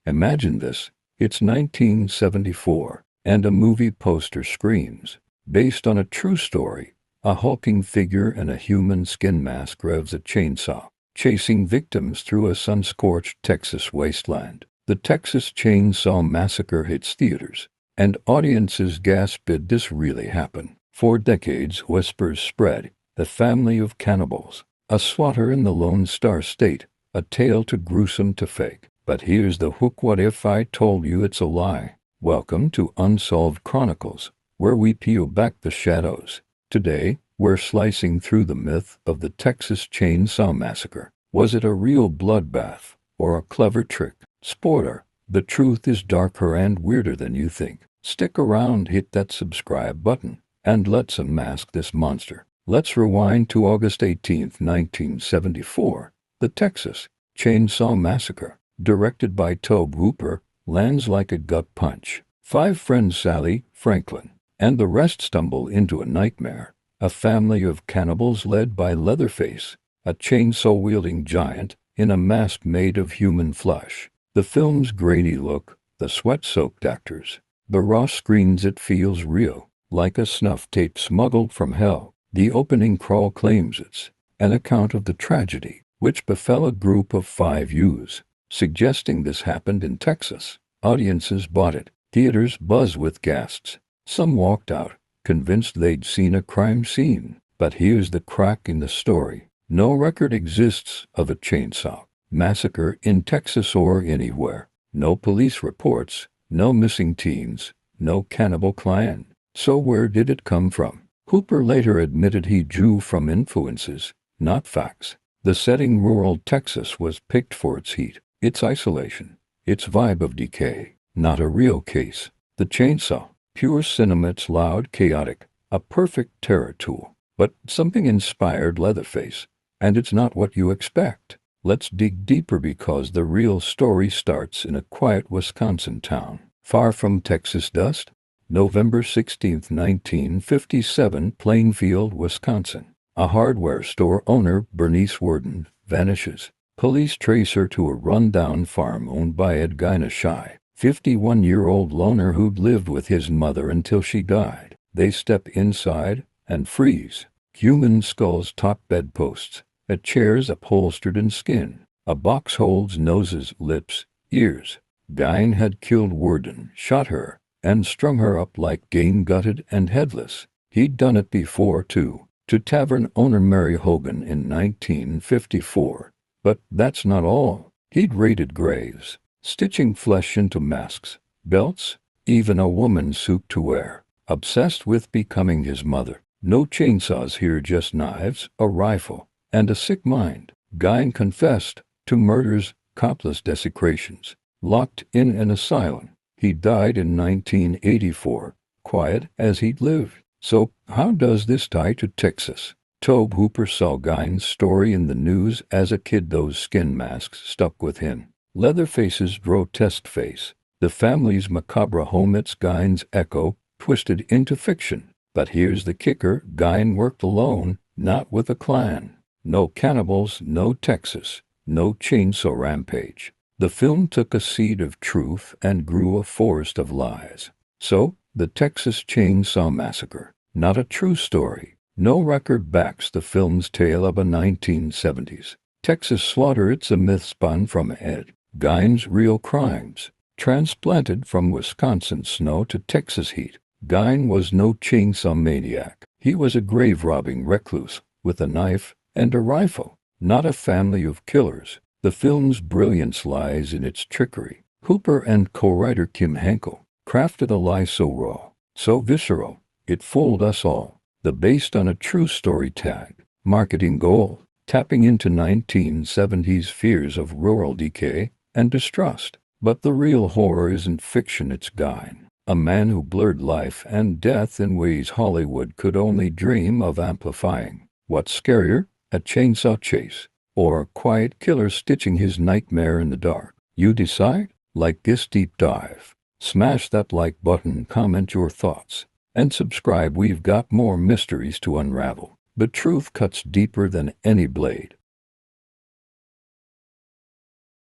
Imagine this. It's 1974, and a movie poster screams, based on a true story. A hulking figure in a human skin mask revs a chainsaw, chasing victims through a sun-scorched Texas wasteland. The Texas Chainsaw Massacre hits theaters, and audiences gasp, did this really happen? For decades, whispers spread. The family of cannibals, a slaughter in the Lone Star State, a tale too gruesome to fake. But here's the hook: what if I told you it's a lie? Welcome to Unsolved Chronicles, where we peel back the shadows. Today, we're slicing through the myth of the Texas Chainsaw Massacre. Was it a real bloodbath, or a clever trick? Spoiler: the truth is darker and weirder than you think. Stick around, hit that subscribe button, and let's unmask this monster. Let's rewind to August 18, 1974. The Texas Chainsaw Massacre, directed by Tobe Hooper, lands like a gut punch. 5 friends, Sally, Franklin, and the rest, stumble into a nightmare. A family of cannibals led by Leatherface, a chainsaw-wielding giant in a mask made of human flesh. The film's grainy look, the sweat-soaked actors, the raw screens, it feels real, like a snuff tape smuggled from hell. The opening crawl claims it's an account of the tragedy which befell a group of 5 youths, suggesting this happened in Texas. Audiences bought it. Theaters buzz with gasps. Some walked out, convinced they'd seen a crime scene. But here's the crack in the story. No record exists of a chainsaw massacre in Texas or anywhere. No police reports, no missing teens, no cannibal clan. So where did it come from? Hooper later admitted he drew from influences, not facts. The setting, rural Texas, was picked for its heat, its isolation, its vibe of decay. Not a real case. The chainsaw, pure cinema, it's loud, chaotic, a perfect terror tool. But something inspired Leatherface, and it's not what you expect. Let's dig deeper, because the real story starts in a quiet Wisconsin town, far from Texas dust. November 16, 1957, Plainfield, Wisconsin. A hardware store owner, Bernice Worden, vanishes. Police trace her to a rundown farm owned by Ed Guy, 51-year-old loner who'd lived with his mother until she died. They step inside and freeze. Human skulls top bedposts, chairs upholstered in skin. A box holds noses, lips, ears. Guy had killed Worden, shot her, and strung her up like game, gutted and headless. He'd done it before, too, to tavern owner Mary Hogan in 1954. But that's not all. He'd raided graves, stitching flesh into masks, belts, even a woman's suit to wear. Obsessed with becoming his mother. No chainsaws here, just knives, a rifle, and a sick mind. Guy confessed to murders, countless desecrations. Locked in an asylum. He died in 1984, quiet as he'd lived. So, how does this tie to Texas? Tobe Hooper saw Guy's story in the news as a kid. Those skin masks stuck with him. Leatherface's grotesque face, the family's macabre home, it's Guy's echo, twisted into fiction. But here's the kicker: Guy worked alone, not with a clan. No cannibals, no Texas, no chainsaw rampage. The film took a seed of truth and grew a forest of lies. So, the Texas Chainsaw Massacre, not a true story. No record backs the film's tale of a 1970s Texas slaughter. It's a myth spun from Ed Gein's real crimes, transplanted from Wisconsin snow to Texas heat. Gein was no chainsaw maniac. He was a grave-robbing recluse with a knife and a rifle, not a family of killers. The film's brilliance lies in its trickery. Hooper and co-writer Kim Henkel crafted a lie so raw, so visceral, it fooled us all. The based on a true story tag, marketing goal, tapping into 1970s fears of rural decay and distrust. But the real horror isn't fiction, it's Guy, a man who blurred life and death in ways Hollywood could only dream of amplifying. What's scarier, a chainsaw chase, or a quiet killer stitching his nightmare in the dark? You decide. Like this deep dive, smash that like button, comment your thoughts, and subscribe. We've got more mysteries to unravel. The truth cuts deeper than any blade.